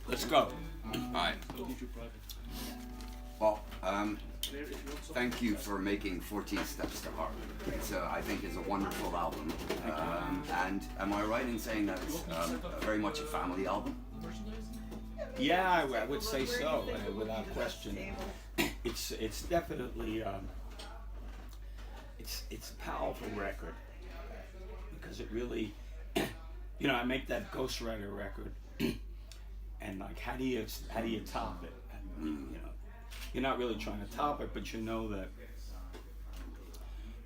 Let's go. Hi. Well, thank you for making 14 Steps to Harlem. It's, I think it's a wonderful album. And am I right in saying that it's very much a family album? Yeah, I would say so, without question. It's definitely it's a powerful record because it really, I make that Ghostwriter record, and like, how do you top it? You're not really trying to top it, but you know that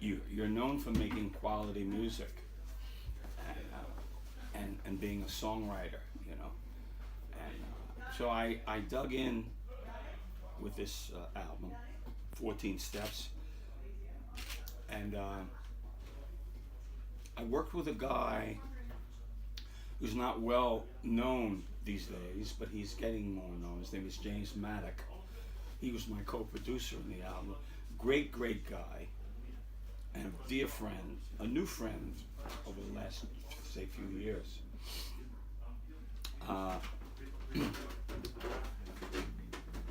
you're known for making quality music and being a songwriter, And so I dug in with this album, 14 Steps, and I worked with a guy who's not well known these days, but he's getting more known. His name is James Maddock. He was my co-producer in the album. Great guy, and a dear friend, a new friend over the last, say, few years.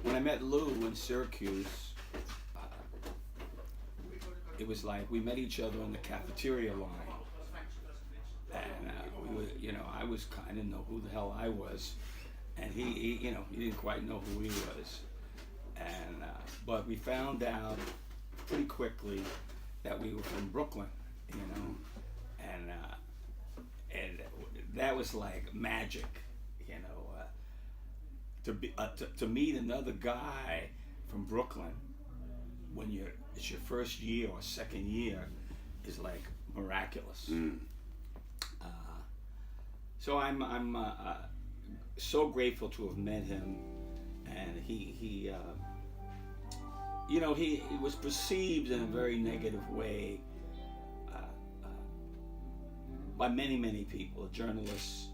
When I met Lou in Syracuse, it was like we met each other on the cafeteria line, and I didn't know who the hell I was, and he didn't quite know who he was, and but we found out pretty quickly that we were from Brooklyn, and that was like magic, to meet another guy from Brooklyn when it's your first year or second year is like miraculous. So I'm so grateful to have met him, and he was perceived in a very negative way by many people. Journalists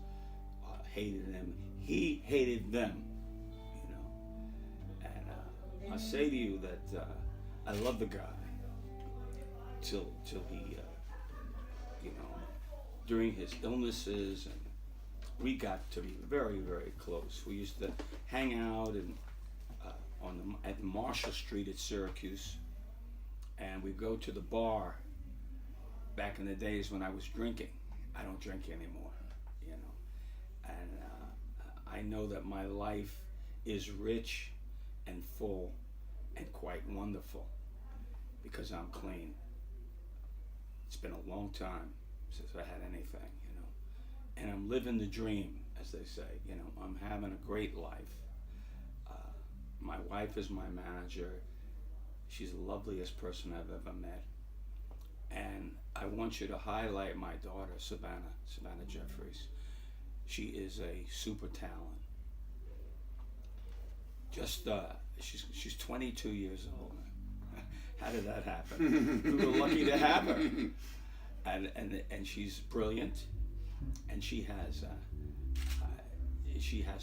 hated him. He hated them, And I say to you that I love the guy till he, during his illnesses, and we got to be very close. We used to hang out at Marshall Street at Syracuse, and we'd go to the bar. Back in the days when I was drinking, I don't drink anymore, and I know that my life is rich and full and quite wonderful because I'm clean. It's been a long time since I had anything, and I'm living the dream, as they say. I'm having a great life. My wife is my manager. She's the loveliest person I've ever met. And I want you to highlight my daughter, Savannah Jeffreys. She is a super talent. She's 22 years old. How did that happen? We were lucky to have her. And she's brilliant, and she has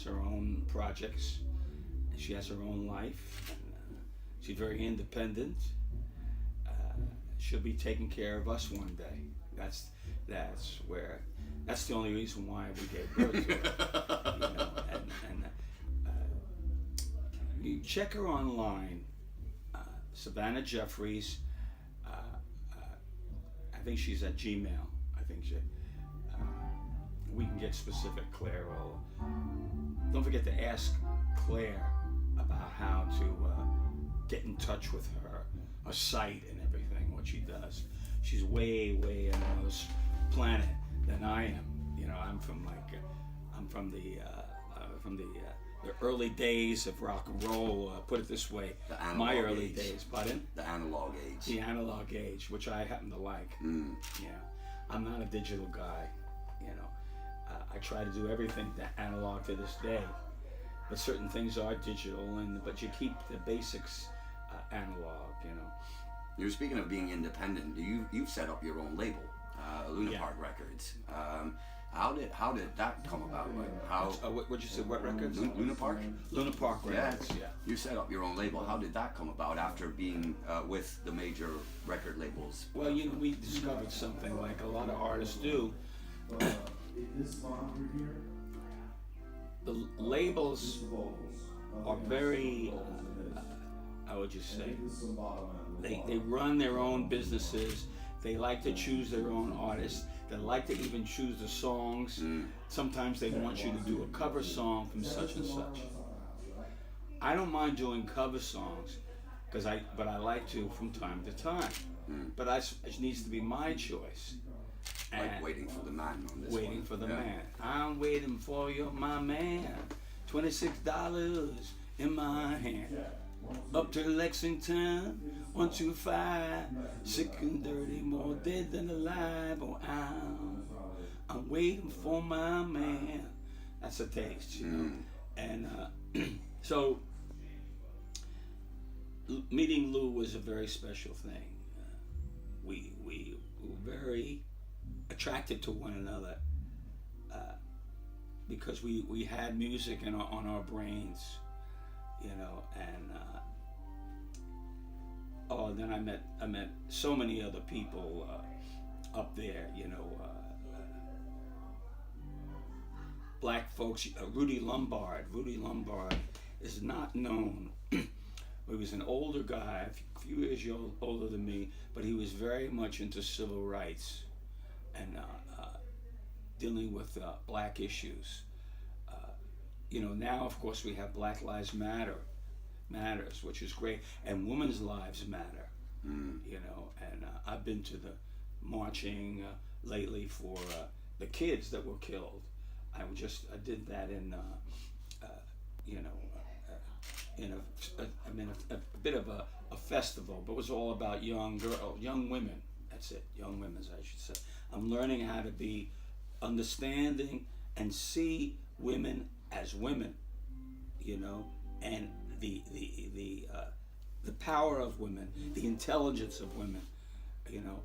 her own projects. She has her own life. And, she's very independent. She'll be taking care of us one day. That's the only reason why we gave birth to her. You check her online, Savannah Jeffreys. I think she's at Gmail. I think we can get specific, Claire. Don't forget to ask Claire about how to get in touch with her site and everything, what she does. She's way on another planet than I am. I'm from the early days of rock and roll. Put it this way, my early days. Pardon? The analog age. The analog age, which I happen to like. Yeah, I'm not a digital guy. I try to do everything analog to this day, but certain things are digital, but you keep the basics analog. You're speaking of being independent. You've set up your own label, Luna Park Records. How did that come about? What'd you say? What records? Luna Park. Luna Park Records. Yeah. You set up your own label. How did that come about after being with the major record labels? Well, we discovered something like a lot of artists do. the labels are very, I would just say, they run their own businesses. They like to choose their own artists. They like to even choose the songs. Sometimes they want you to do a cover song from such and such. I don't mind doing cover songs, but I like to from time to time. But it needs to be my choice. Like waiting for the man on this one. Waiting for the man. I'm waiting for you, my man. $26 in my hand. Up to Lexington, 125. Sick and dirty, more dead than alive. Oh, I'm waiting for my man. That's a taste, you know. And so meeting Lou was a very special thing. We were very attracted to one another because we had music on our brains, you know. And then I met so many other people up there, you know. Black folks. Rudy Lombard is not known. He was an older guy, a few years older than me, but he was very much into civil rights and dealing with black issues. You know, now of course we have Black Lives Matters, which is great, and women's lives matter. You know, and I've been to the marching lately for the kids that were killed. I did that in you know, in a bit of a festival, but it was all about young women. That's it, young women, I should say. I'm learning how to be understanding and see women as women, you know, and the power of women, the intelligence of women, you know.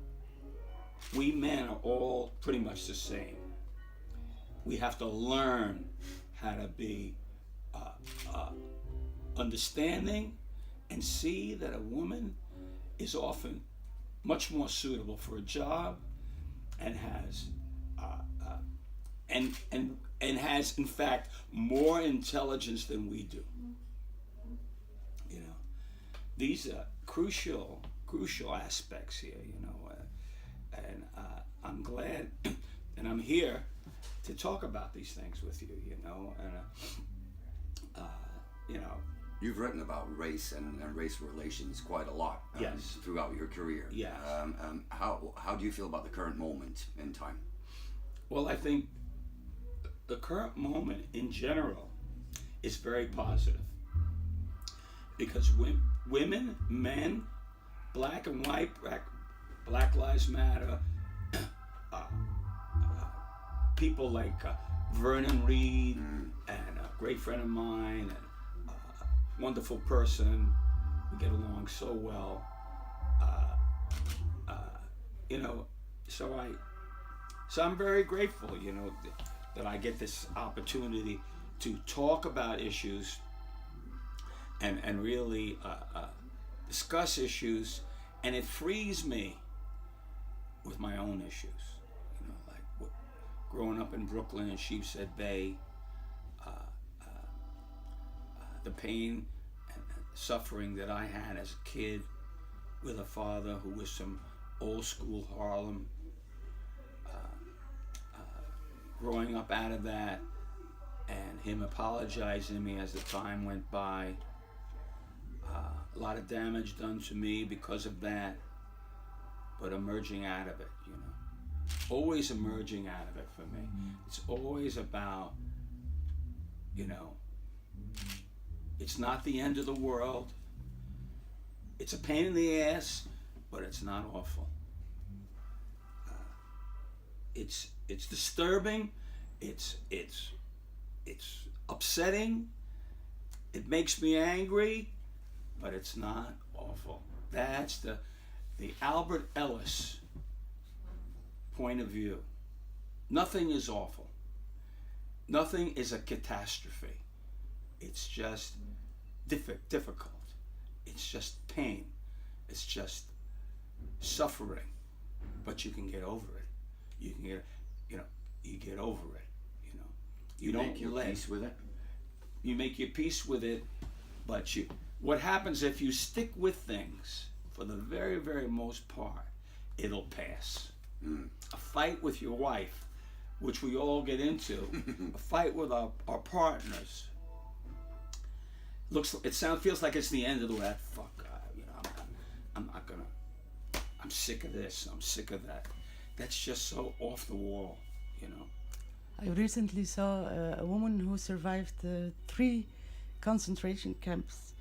We men are all pretty much the same. We have to learn how to be understanding and see that a woman is often much more suitable for a job and has and has in fact more intelligence than we do. You know, these are crucial aspects here. You know, and I'm glad and I'm here to talk about these things with you. You know, and you know. You've written about race and race relations quite a lot yes. throughout your career. Yes. How do you feel about the current moment in time? Well, I think the current moment in general is very positive because women, men, black and white, Black Lives Matter, people like Vernon Reed and a great friend of mine and wonderful person. We get along so well. You know, so I'm very grateful, you know, that I get this opportunity to talk about issues and really discuss issues, and it frees me with my own issues. You know, like growing up in Brooklyn and Sheepshead Bay, the pain and suffering that I had as a kid with a father who was from old school Harlem, growing up out of that and him apologizing to me as the time went by. A lot of damage done to me because of that, but emerging out of it, you know. Always emerging out of it for me. It's always about, you know, it's not the end of the world. It's a pain in the ass, but it's not awful. It's disturbing. It's upsetting. It makes me angry, but it's not awful. That's the Albert Ellis point of view. Nothing is awful. Nothing is a catastrophe. It's just difficult. It's just pain. It's just suffering. But you can get over it. You can get, you know, you get over it. You know, you don't make your let peace with it. you make your peace with it, but what happens if you stick with things for the very, very most part, it'll pass. A fight with your wife, which we all get into, a fight with our partners, feels like it's the end of the way. Fuck, I'm not gonna, I'm sick of this, I'm sick of that. That's just so off the wall, you know. I recently saw a woman who survived 3 concentration camps,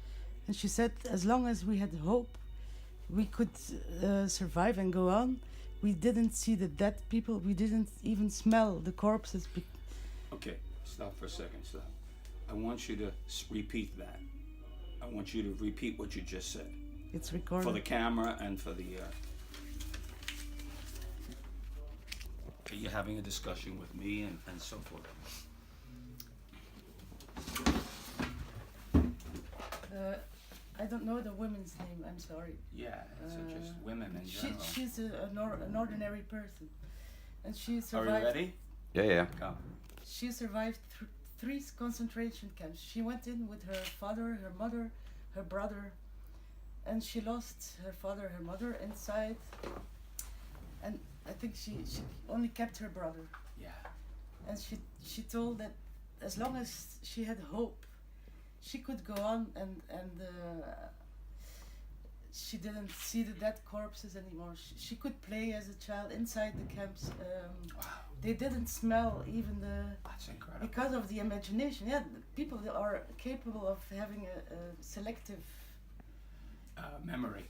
and she said as long as we had hope, we could survive and go on. We didn't see the dead people, we didn't even smell the corpses. Okay, stop for a second, stop. I want you to repeat that. I want you to repeat what you just said. It's recorded. For the camera and for the... You're having a discussion with me and so forth. I don't know the woman's name, I'm sorry. Yeah, it's just women in general. She's an ordinary person. And she survived... Are you ready? Yeah. Go. She survived 3 concentration camps. She went in with her father, her mother, her brother, and she lost her father, her mother inside. And I think she only kept her brother. Yeah. And she told that as long as she had hope, she could go on, and she didn't see the dead corpses anymore. She could play as a child inside the camps. Wow. They didn't smell even That's incredible. because of the imagination. Yeah, people are capable of having a selective memory.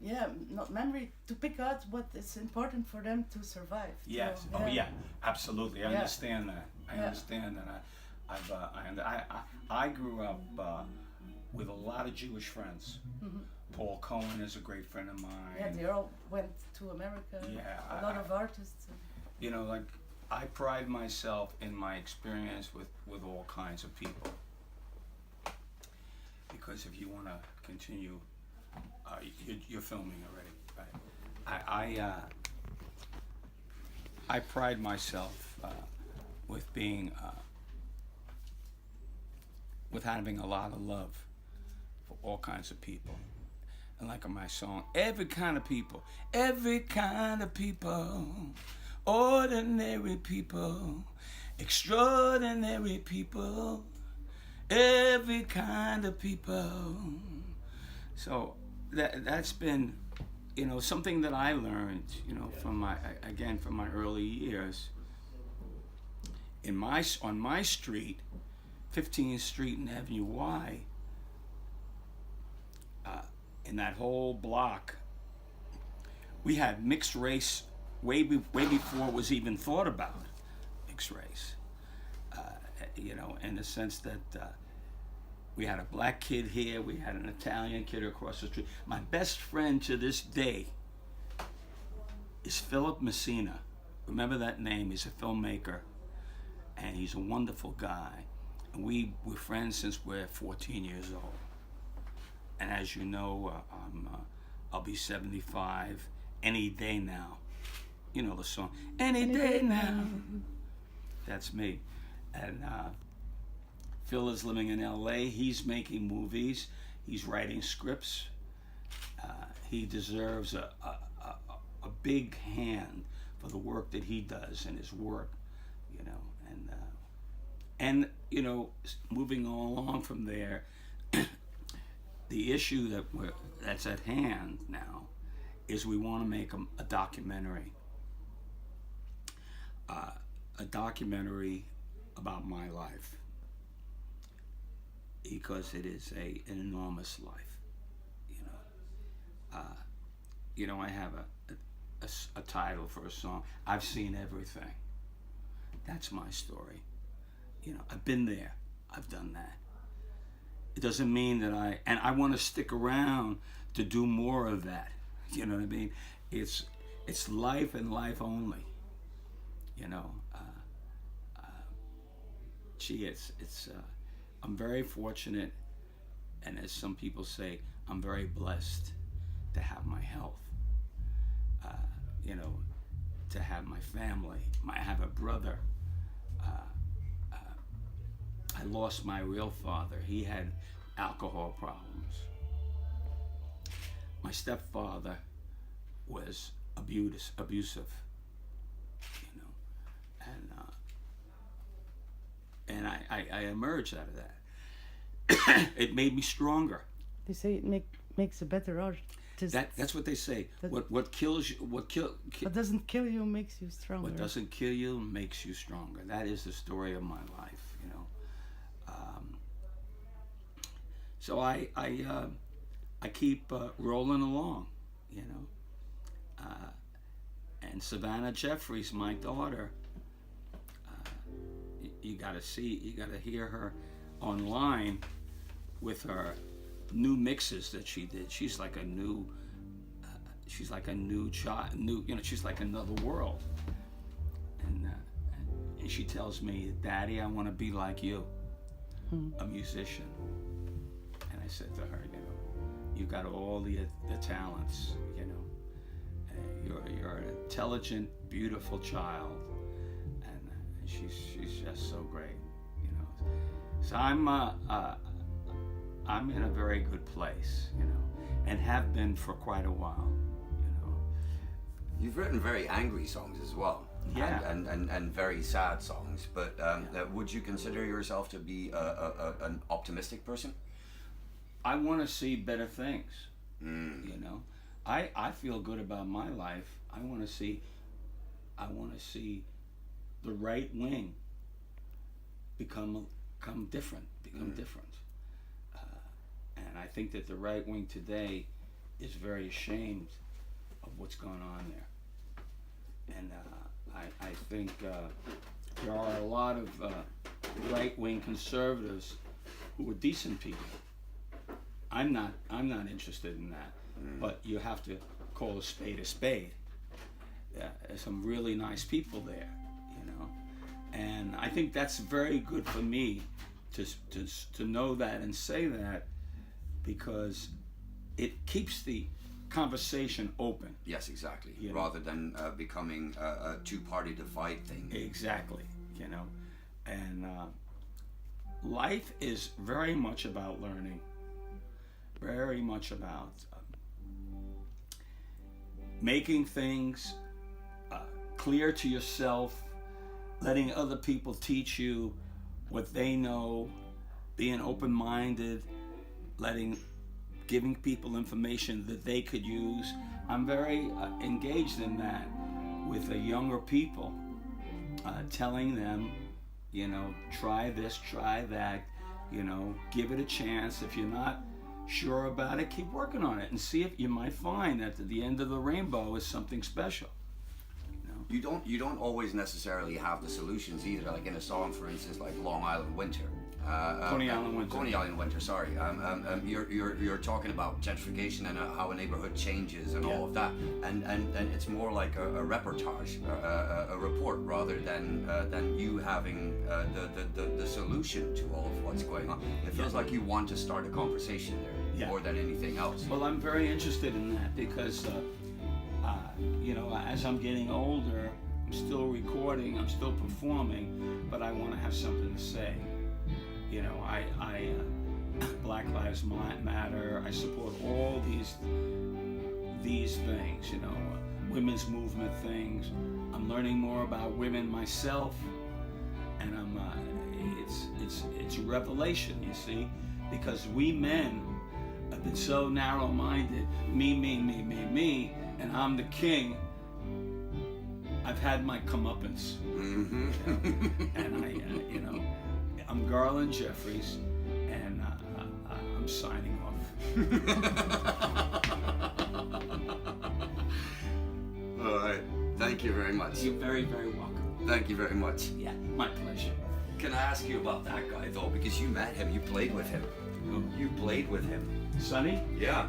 Yeah, not memory, to pick out what is important for them to survive. Yes. So, Oh yeah. Absolutely. I understand that. I Yeah. understand that. I grew up with a lot of Jewish friends. Mhm. Paul Cohen is a great friend of mine. Yeah, they all went to America. Yeah, A lot of artists. You know, like I pride myself in my experience with all kinds of people. Because if you want to continue, you're filming already, right? I pride myself with being with having a lot of love for all kinds of people. And like in my song, every kind of people, ordinary people, extraordinary people, every kind of people. So that's been, you know, something that I learned, you know, from my early years. On my street, 15th Street and Avenue Y, in that whole block, we had mixed race way before it was even thought about, mixed race. You know, in the sense that we had a black kid here, we had an Italian kid across the street. My best friend to this day is Philip Messina. Remember that name? He's a filmmaker, and he's a wonderful guy. And we're friends since we're 14 years old. And as you know, I'll be 75 any day now. You know the song, Any Day Now. That's me. And Phil is living in LA. He's making movies. He's writing scripts. He deserves a big hand for the work that he does and his work, you know. And you know, moving along from there, the issue that's at hand now is we want to make a documentary. A documentary about my life, because it is an enormous life, you know. You know, I have a title for a song. I've seen everything. That's my story. You know, I've been there. I've done that. It doesn't mean that I want to stick around to do more of that. You know what I mean? It's life and life only. You know. I'm very fortunate, and as some people say, I'm very blessed to have my health. You know, to have my family. I have a brother. I I lost my real father. He had alcohol problems. My stepfather was abusive, you know, and I emerged out of that. It made me stronger. They say it makes a better artist. That's what they say. What kills you, what doesn't kill you makes you stronger. What doesn't kill you makes you stronger. That is the story of my life, you know. So I keep rolling along, you know. And Savannah Jeffreys, my daughter, you gotta hear her online with her new mixes that she did. She's like a new child, you know, she's like another world. And she tells me, Daddy, I want to be like you, a musician. And I said to her, you know, you got all the talents, you know. You're an intelligent, beautiful child, and she's just so great, you know. So I'm in a very good place, you know, and have been for quite a while, you know. You've written very angry songs as well. Yeah. And very sad songs, but would you consider yourself to be an optimistic person? I want to see better things, you know. I feel good about my life. I want to see the right wing become different. And I think that the right wing today is very ashamed of what's going on there. And I think there are a lot of right wing conservatives who are decent people. I'm not interested in that. But you have to call a spade a spade. There's some really nice people there, you know. And I think that's very good for me to know that and say that, because it keeps the conversation open. Yes, exactly. You know? Rather than becoming a two-party divide thing. Exactly, you know. And life is very much about learning, very much about making things clear to yourself, letting other people teach you what they know, being open-minded, giving people information that they could use. I'm very engaged in that with the younger people, telling them, you know, try this, try that, you know, give it a chance. If you're not sure about it, keep working on it and see if you might find that at the end of the rainbow is something special. You don't always necessarily have the solutions either. Like in a song, for instance, like Long Island Winter. Coney Island Winter. Coney Island Winter. Sorry. You're talking about gentrification and how a neighborhood changes and all of that, and it's more like a reportage, a report, rather than you having the solution to all of what's going on. It feels like you want to start a conversation there more than anything else. Well, I'm very interested in that because. You know, as I'm getting older, I'm still recording, I'm still performing, but I want to have something to say. You know, I Black Lives Matter, I support all these things, you know, women's movement things. I'm learning more about women myself, and it's a revelation, you see, because we men have been so narrow-minded, me, and I'm the king. I've had my comeuppance, Mm-hmm. you know, I'm Garland Jeffreys, and I'm signing off. All right. Thank you very much. You're very, very welcome. Thank you very much. Yeah, my pleasure. Can I ask you about that guy though? Because you met him, you played with him. Who? You played with him. Sonny? Yeah.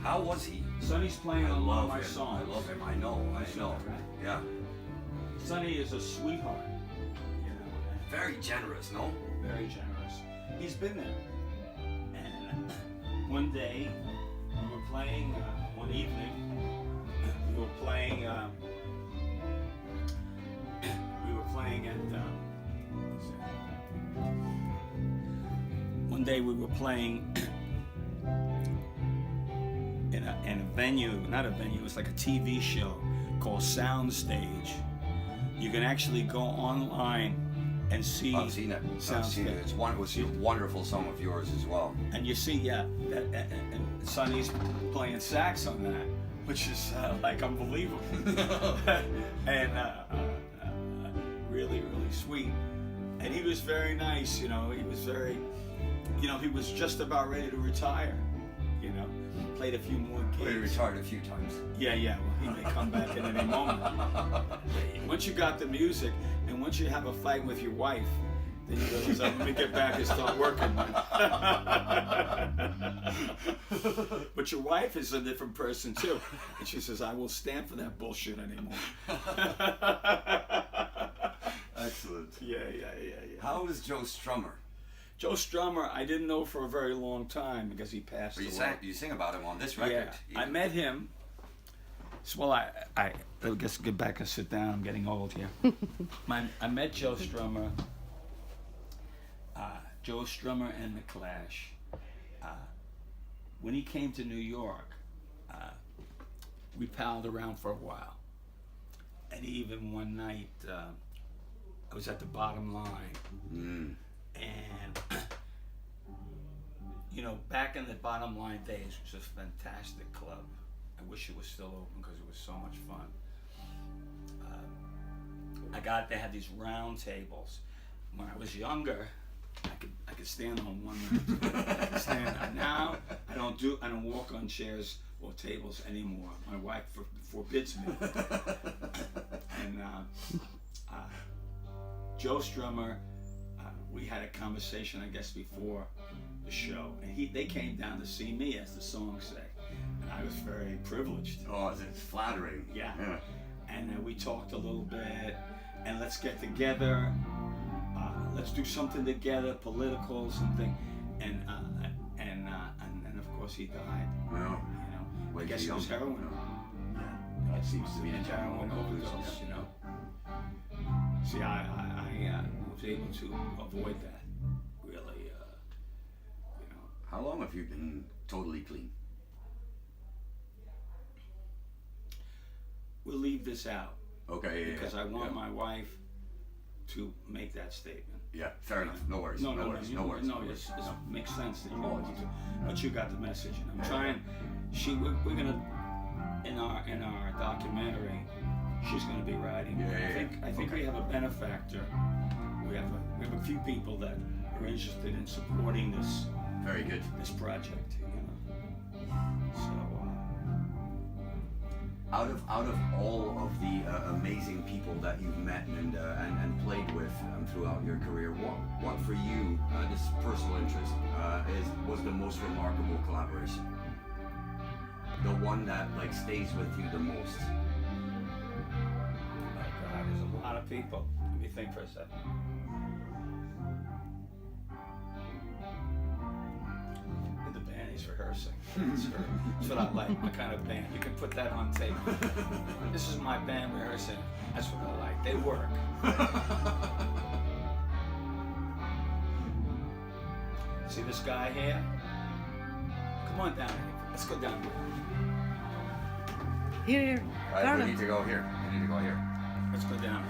How was he? Sonny's playing I on all love my him. songs. I love him. I know. Right? Yeah. Sonny is a sweetheart, you know. Very generous, no? Very generous. He's been there. And one day, we were playing, one evening, we were playing at One day we were playing in a venue, not a venue, it was like a TV show called Soundstage. You can actually go online and see. I've seen it. I've seen it. It's a wonderful song of yours as well. And you see, yeah, and Sonny's playing sax on that, which is like unbelievable. And really, really sweet. And he was very nice, you know, he was very, you know, he was just about ready to retire, you know. Played a few more gigs. Well, he retired a few times. Yeah, well, he may come back at any moment. Once you got the music, and once you have a fight with your wife, then you realize, let me get back and start working. But your wife is a different person too. And she says, I won't stand for that bullshit anymore. Excellent. Yeah. How was Joe Strummer? Joe Strummer, I didn't know for a very long time because he passed away. You sing about him on this record. Yeah, I met him. Well, I guess get back and sit down. I'm getting old here. I met Joe Strummer. Joe Strummer and the Clash. When he came to New York, we palled around for a while. And even one night, I was at the Bottom Line. And, you know, back in the Bottom Line days, it was a fantastic club. I wish it was still open because it was so much fun. They had these round tables. When I was younger, I could stand on one round. I could stand. Now I don't walk on chairs or tables anymore. My wife forbids me. And Joe Strummer. We had a conversation, I guess, before the show, and they came down to see me, as the song say, and I was very privileged. Oh, it's flattering. Yeah. And we talked a little bit, and let's get together, let's do something together, political, something, and of course he died. No. You know, I guess it was heroin. Yeah. That seems to be a heroin overdose. You know. See, I was able to avoid that, really, you know. How long have you been totally clean? We'll leave this out. Okay, yeah. Because I want my wife to make that statement. Yeah, fair enough. No worries. No worries. No, it makes sense that you want to, but you got the message, and I'm trying. We're gonna in our documentary. She's going to be writing. I think we have a benefactor. We have a few people that are interested in supporting this. Very good. This project, you know. So. Out of all of the amazing people that you've met and played with throughout your career, what for you, this personal interest, was the most remarkable collaboration? The one that like stays with you the most? There's a lot of people. Let me think for a second. In the band, he's rehearsing. That's what I like, my kind of band. You can put that on tape. This is my band rehearsing. That's what I like. They work. See this guy here? Come on down here. Let's go down here. Here, Right, we need to go here. Let's go down.